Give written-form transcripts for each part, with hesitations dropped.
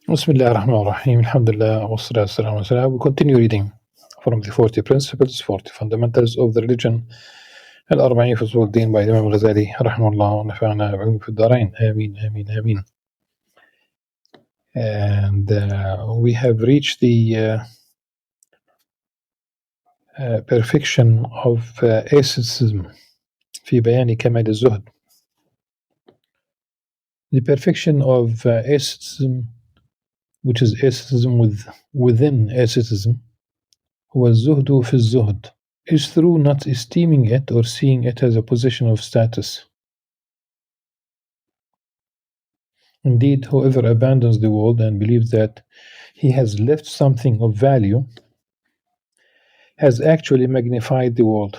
Bismillah ar-Rahman ar-Rahim. Alhamdulillah wa salatu wassalamu ala Rasulillah. We continue reading from the 40 principles, 40 fundamentals of the religion. Al-Arba fi Usul by Imam Al-Ghazali rahimahullah wa nafa'ana bi'ilmihi fi ad-darain. Ameen, ameen, ameen. And we have reached the perfection of asceticism في بيان كمال الزهد. The perfection of asceticism, which is asceticism within asceticism, والزهد في الزهد, is through not esteeming it or seeing it as a position of status. Indeed, whoever abandons the world and believes that he has left something of value has actually magnified the world.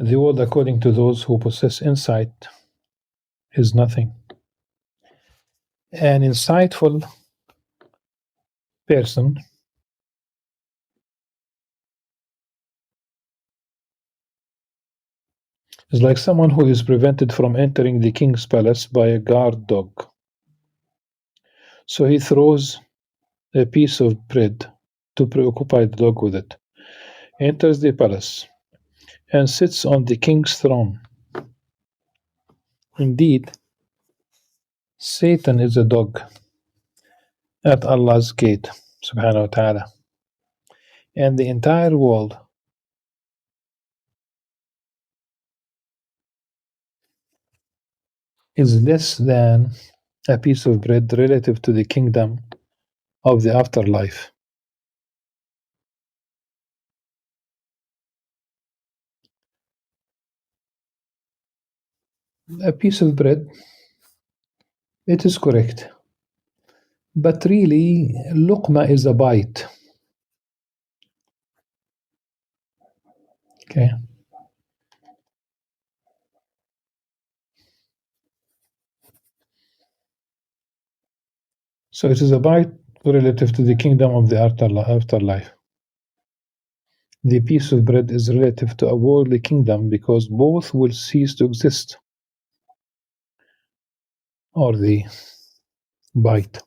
The world, according to those who possess insight, is nothing. An insightful person is like someone who is prevented from entering the king's palace by a guard dog. So he throws a piece of bread to preoccupy the dog with it, enters the palace, and sits on the king's throne. Indeed, Satan is a dog at Allah's gate, subhanahu wa ta'ala, and the entire world is less than a piece of bread relative to the kingdom of the afterlife. A piece of bread, it is correct, but really, luqma is a bite. Okay. So it is a bite relative to the kingdom of the afterlife. The piece of bread is relative to a worldly kingdom because both will cease to exist. Or the bite.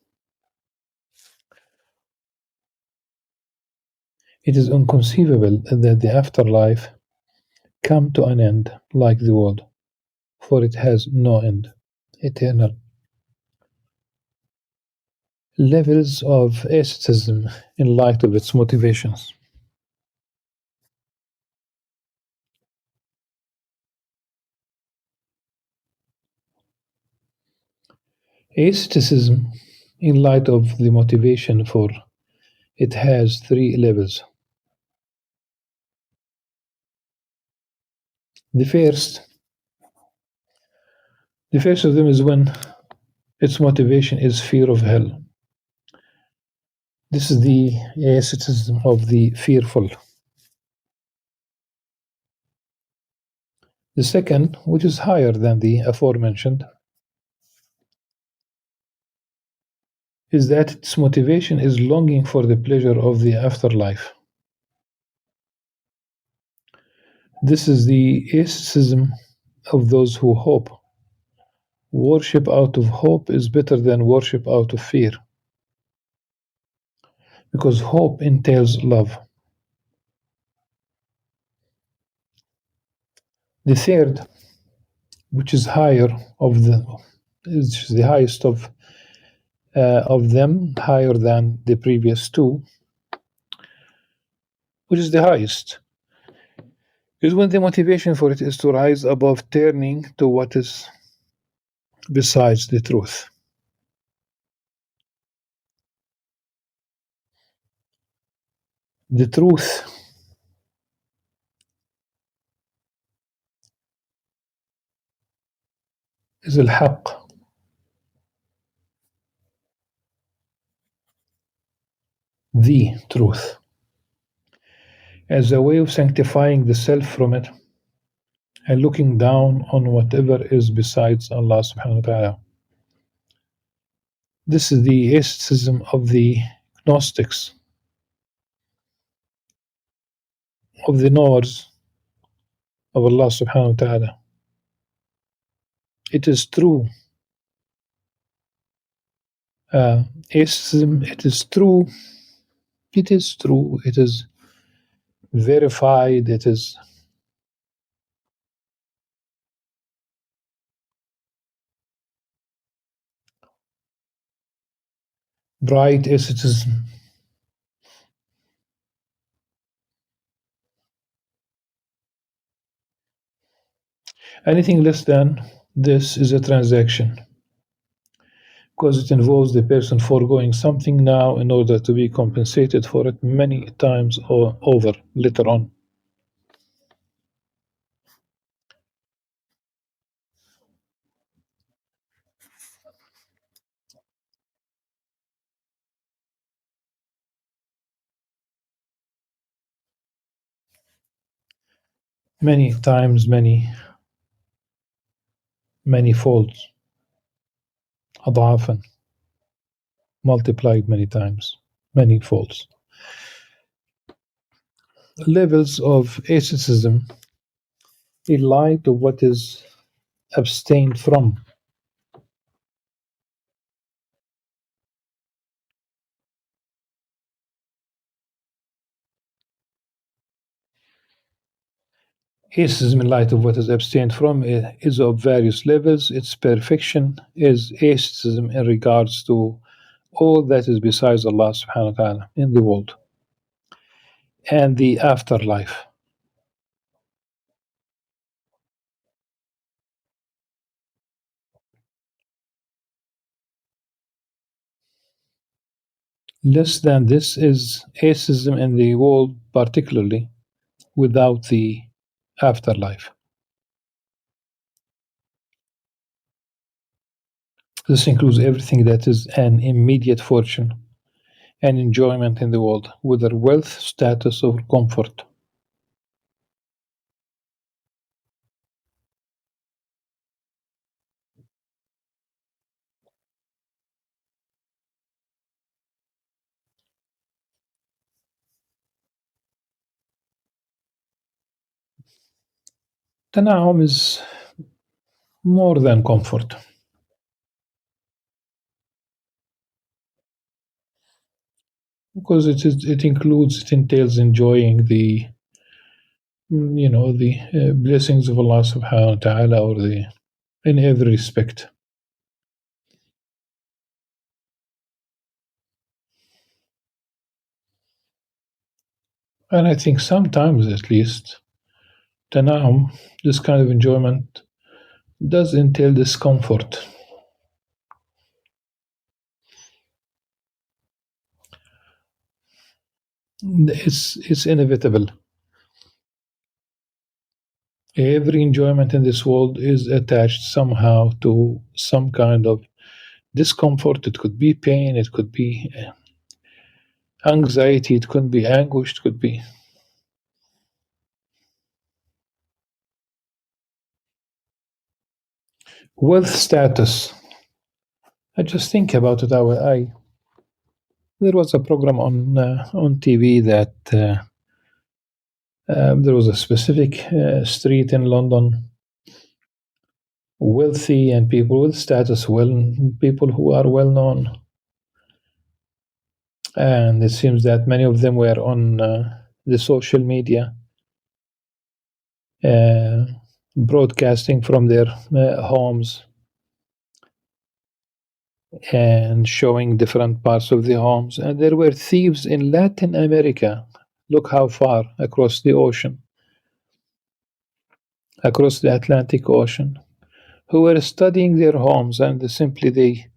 It is inconceivable that the afterlife come to an end like the world, for it has no end, eternal. Levels of asceticism in light of its motivations. Asceticism, in light of the motivation for it, has three levels. The first of them is when its motivation is fear of hell. This is the asceticism of the fearful. The second, which is higher than the aforementioned, is that its motivation is longing for the pleasure of the afterlife. This is the asceticism of those who hope. Worship out of hope is better than worship out of fear, because hope entails love. The third, which is is the highest of them, higher than the previous two, which is the highest, is when the motivation for it is to rise above turning to what is besides the truth. The truth is al-haq. The truth, as a way of sanctifying the self from it and looking down on whatever is besides Allah subhanahu wa ta'ala. This is the asceticism of the Gnostics, of the knowers of Allah subhanahu wa ta'ala. It is true. Atheism, it is true. It is true. It is verified. It is bright aestheticism. Anything less than this is a transaction because it involves the person foregoing something now in order to be compensated for it many times or over later on. Many times, many folds, أضعافا, multiplied many times, many folds. Levels of asceticism in light of what is abstained from. Asceticism in light of what is abstained from is of various levels. Its perfection is asceticism in regards to all that is besides Allah subhanahu wa ta'ala in the world and the afterlife. Less than this is asceticism in the world, particularly without the afterlife. This includes everything that is an immediate fortune and enjoyment in the world, whether wealth, status, or comfort. Tana'um is more than comfort because it entails enjoying the the blessings of Allah subhanahu wa ta'ala or the in every respect. And I think sometimes at least tana'um, this kind of enjoyment does entail discomfort. It's inevitable. Every enjoyment in this world is attached somehow to some kind of discomfort. It could be pain, it could be anxiety, it could be anguish, it could be wealth status. I just think about it. There was a program on TV that there was a specific street in London, wealthy and people with status, people who are well known, and it seems that many of them were on the social media, uh, broadcasting from their homes and showing different parts of the homes. And there were thieves in Latin America. Look how far across the ocean, across the Atlantic Ocean, who were studying their homes, and they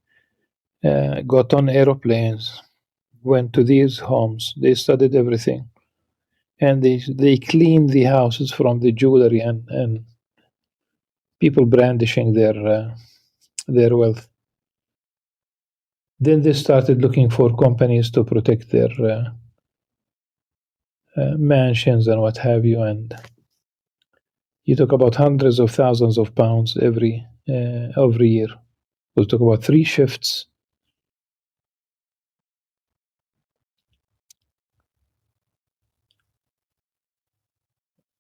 got on aeroplanes, went to these homes, they studied everything, and they cleaned the houses from the jewelry and people brandishing their wealth. Then they started looking for companies to protect their mansions and what have you, and you talk about hundreds of thousands of pounds every year. We'll talk about 3 shifts.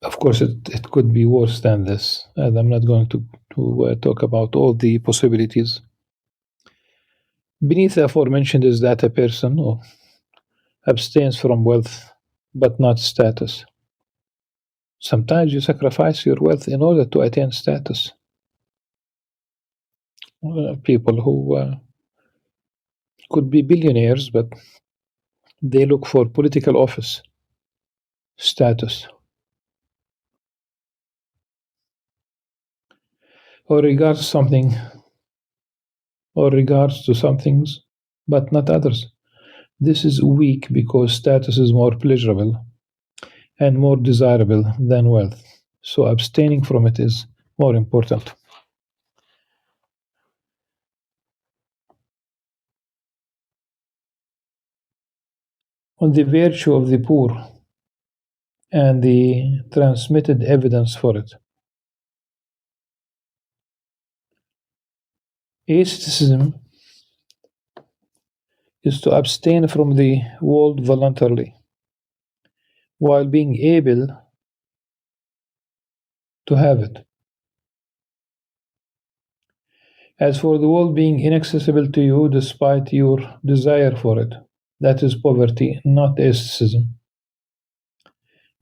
Of course, it could be worse than this, and I'm not going to to talk about all the possibilities. Beneath the aforementioned is that a person abstains from wealth but not status. Sometimes you sacrifice your wealth in order to attain status. People who could be billionaires, but they look for political office, status, or regards something, or regards to some things, but not others. This is weak because status is more pleasurable and more desirable than wealth. So abstaining from it is more important. On the virtue of the poor and the transmitted evidence for it. Asceticism is to abstain from the world voluntarily while being able to have it. As for the world being inaccessible to you despite your desire for it, that is poverty, not asceticism.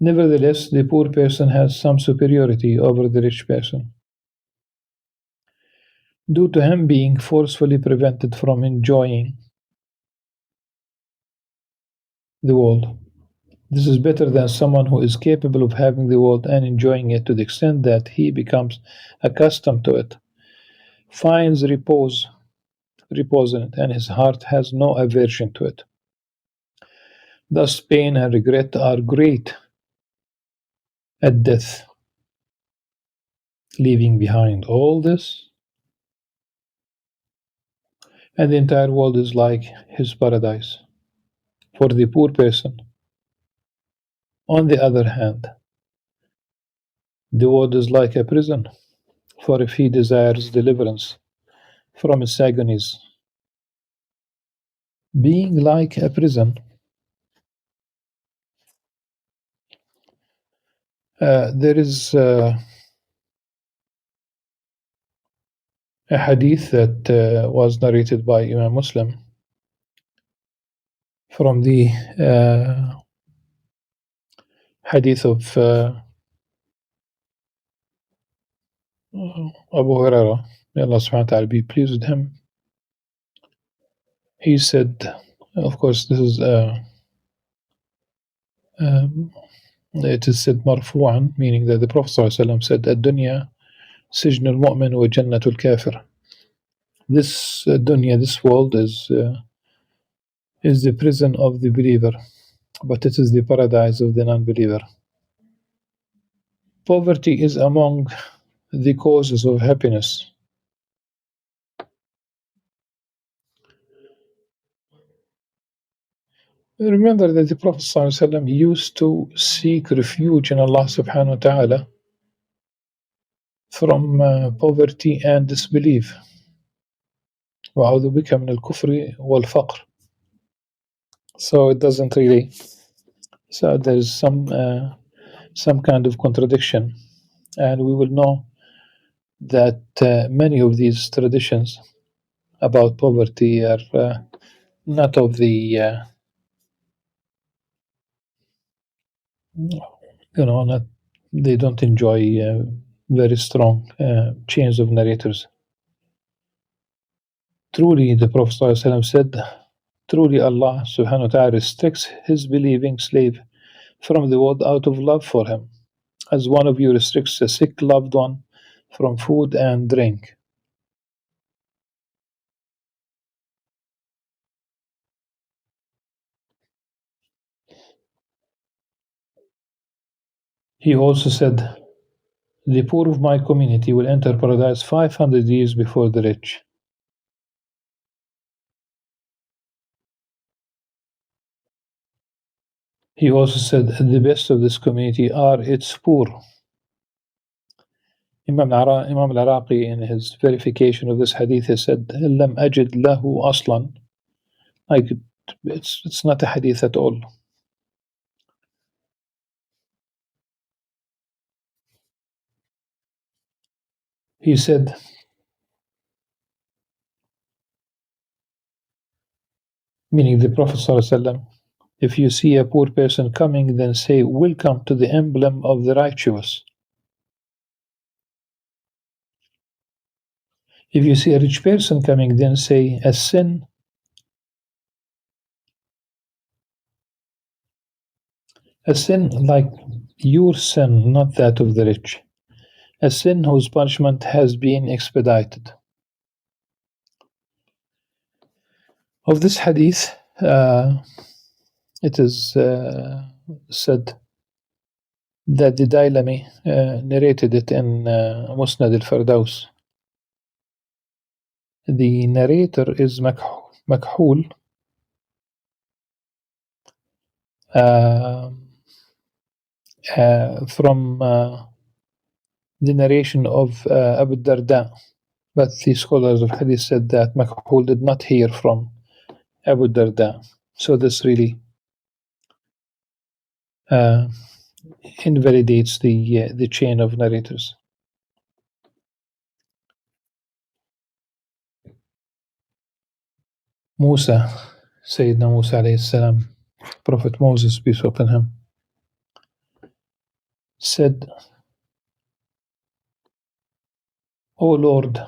Nevertheless, the poor person has some superiority over the rich person, due to him being forcefully prevented from enjoying the world. This is better than someone who is capable of having the world and enjoying it to the extent that he becomes accustomed to it, finds repose in it, and his heart has no aversion to it. Thus, pain and regret are great at death, leaving behind all this, and the entire world is like his paradise. For the poor person, on the other hand, the world is like a prison, for if he desires deliverance from its agonies, being like a prison, there is a hadith that was narrated by Imam Muslim from the hadith of Abu Huraira, may Allah subhanahu wa ta'ala be pleased with him. He said, of course, this is it is said marfu'an, meaning that the Prophet ﷺ said, "Ad-dunya sijn al-mu'min wa jannatu al-kafir." This dunya, this world is the prison of the believer, but it is the paradise of the non-believer. Poverty is among the causes of happiness. Remember that the Prophet ﷺ used to seek refuge in Allah subhanahu wa ta'ala from poverty and disbelief. وَأَعُوذُ بِكَ مِنَ الْكُفْرِ وَالْفَقْرِ. So it doesn't really. So there's some kind of contradiction, and we will know that many of these traditions about poverty are not of the not, they don't enjoy very strong chains of narrators. Truly, the Prophet ﷺ said, truly Allah subhanahu wa ta'ala restricts his believing slave from the world out of love for him, as one of you restricts a sick loved one from food and drink. He also said, the poor of my community will enter paradise 500 years before the rich. He also said, the best of this community are its poor. Imam Al-Iraqi, in his verification of this hadith, he said, لَمْ أَجِدْ لَهُ أَصْلًا. It's not a hadith at all. He said, meaning the Prophet ﷺ, if you see a poor person coming, then say, welcome to the emblem of the righteous. If you see a rich person coming, then say, a sin like your sin, not that of the rich. A sin whose punishment has been expedited. Of this hadith, it is said that the Dailami narrated it in Musnad al-Firdaus. The narrator is Makhul, from the narration of Abu Darda. But the scholars of hadith said that Makhul did not hear from Abu Darda. So this really invalidates the chain of narrators. Musa, Sayyidina Musa alayhi salam, Prophet Moses, peace be upon him, said, O Lord,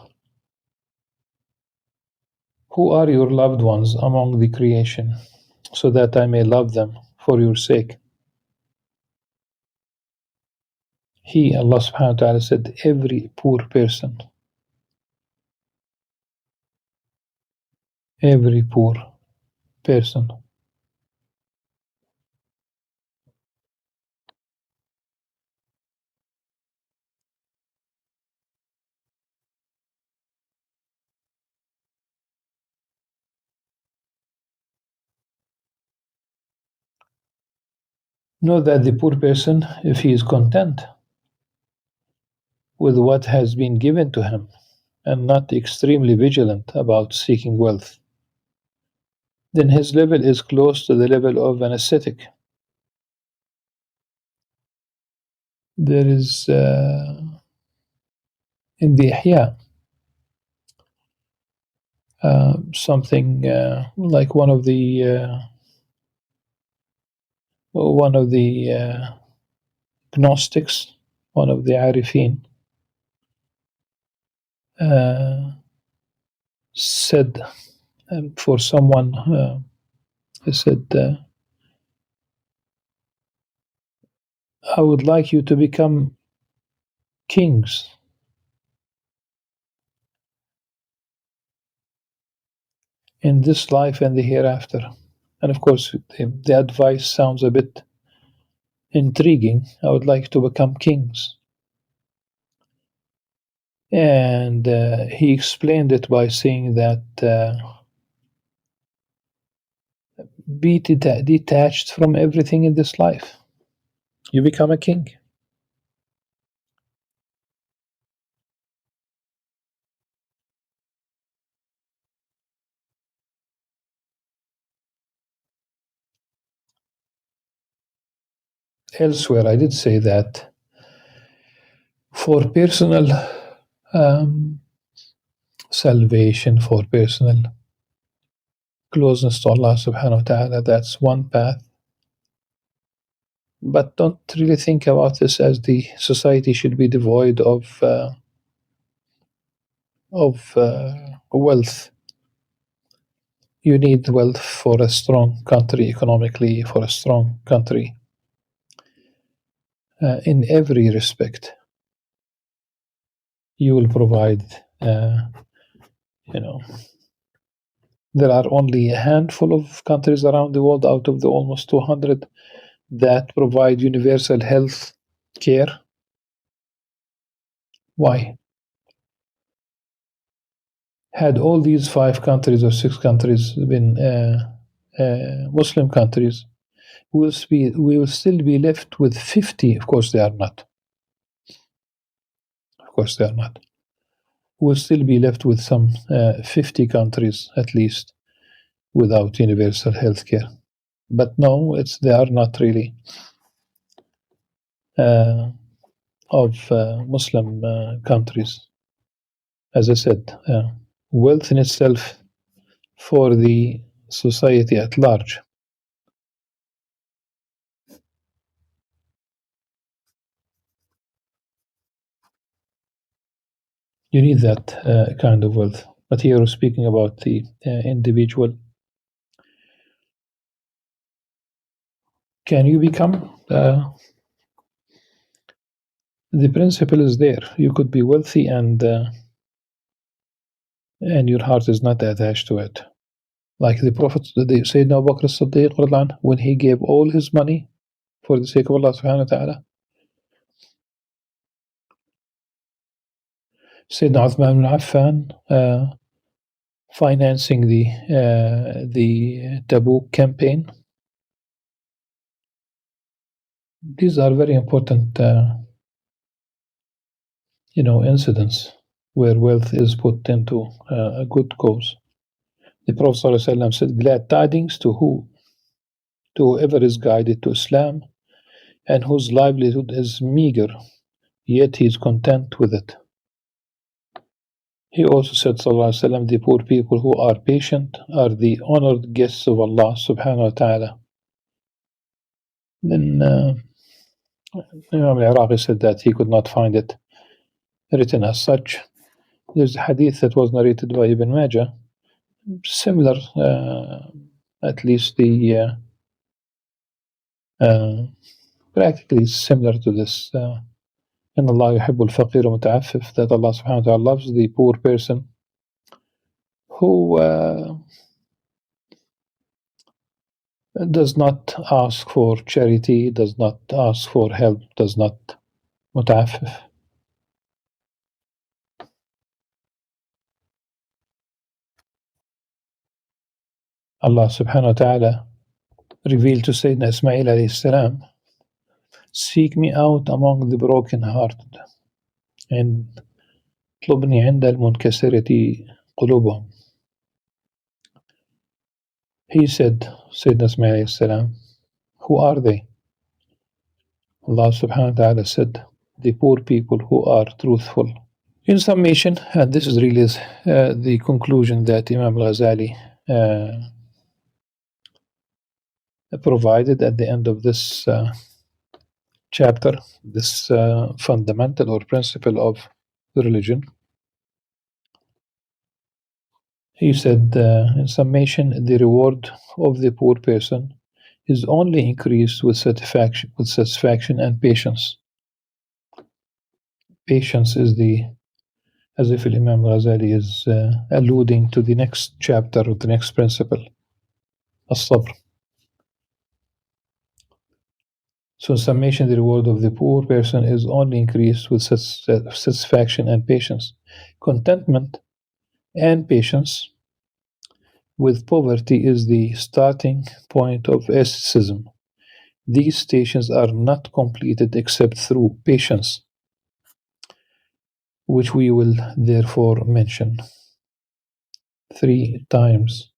who are your loved ones among the creation, so that I may love them for your sake? He, Allah subhanahu wa ta'ala, said, every poor person. Every poor person. Know that the poor person, if he is content with what has been given to him and not extremely vigilant about seeking wealth, then his level is close to the level of an ascetic. There is in the Ihya something like one of the Gnostics, one of the Arifin, said for someone, he said, I would like you to become kings. In this life and the hereafter. And of course, the advice sounds a bit intriguing. I would like to become kings. And he explained it by saying that be detached from everything in this life. You become a king. Elsewhere, I did say that for personal salvation, for personal closeness to Allah subhanahu wa ta'ala, that's one path. But don't really think about this as the society should be devoid of wealth. You need wealth for a strong country economically, for a strong country in every respect. You will provide, there are only a handful of countries around the world out of the almost 200 that provide universal health care. Why? Had all these 5 countries or 6 countries been Muslim countries, we will still be left with 50. Of course they are not. We'll still be left with some 50 countries at least without universal health care. But no, they are not really of Muslim countries. as I said, wealth in itself for the society at large. You need that kind of wealth. But here we're speaking about the individual. Can you become? The principle is there. You could be wealthy and your heart is not attached to it. Like the Prophet, the Sayyidina Abu Bakr as-Siddiq, when he gave all his money for the sake of Allah subhanahu wa ta'ala. Sayyidina Uthman ibn Affan financing the Tabuk campaign. These are very important, incidents where wealth is put into a good cause. The Prophet ﷺ said, "Glad tidings to whoever is guided to Islam and whose livelihood is meager, yet he is content with it." He also said, sallallahu alaihi wasallam, "The poor people who are patient are the honored guests of Allah subhanahu wa ta'ala." Then Imam Al-Iraqi said that he could not find it written as such. There's a hadith that was narrated by Ibn Majah, similar, at least the practically similar to this. إن الله يحب الفقير متعفف, that Allah subhanahu wa ta'ala loves the poor person who does not ask for charity, does not ask for help, does not متعفف. Allah subhanahu wa ta'ala revealed to Sayyidina Ismail alayhi salam, "Seek me out among the broken-hearted and اطلبني عند المنكسرة قلوبهم." He said, Sayyidina Ismail alayhi salam, "Who are they?" Allah subhanahu wa ta'ala said, "The poor people who are truthful." In summation, and this is really the conclusion that Imam Al-Ghazali provided at the end of this chapter, this fundamental or principle of the religion. He said, in summation, the reward of the poor person is only increased with satisfaction and patience. Patience is as if Imam Ghazali is alluding to the next chapter or the next principle, as-sabr. So in summation, the reward of the poor person is only increased with satisfaction and patience. Contentment and patience with poverty is the starting point of asceticism. These stations are not completed except through patience, which we will therefore mention 3 times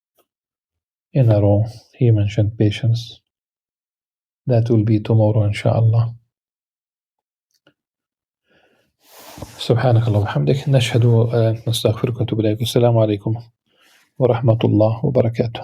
in a row. He mentioned patience. That will be tomorrow, inshallah. سبحانك اللهم وبحمدك نشهد أن نستغفرك ونتوب إليك. السلام عليكم ورحمة الله وبركاته.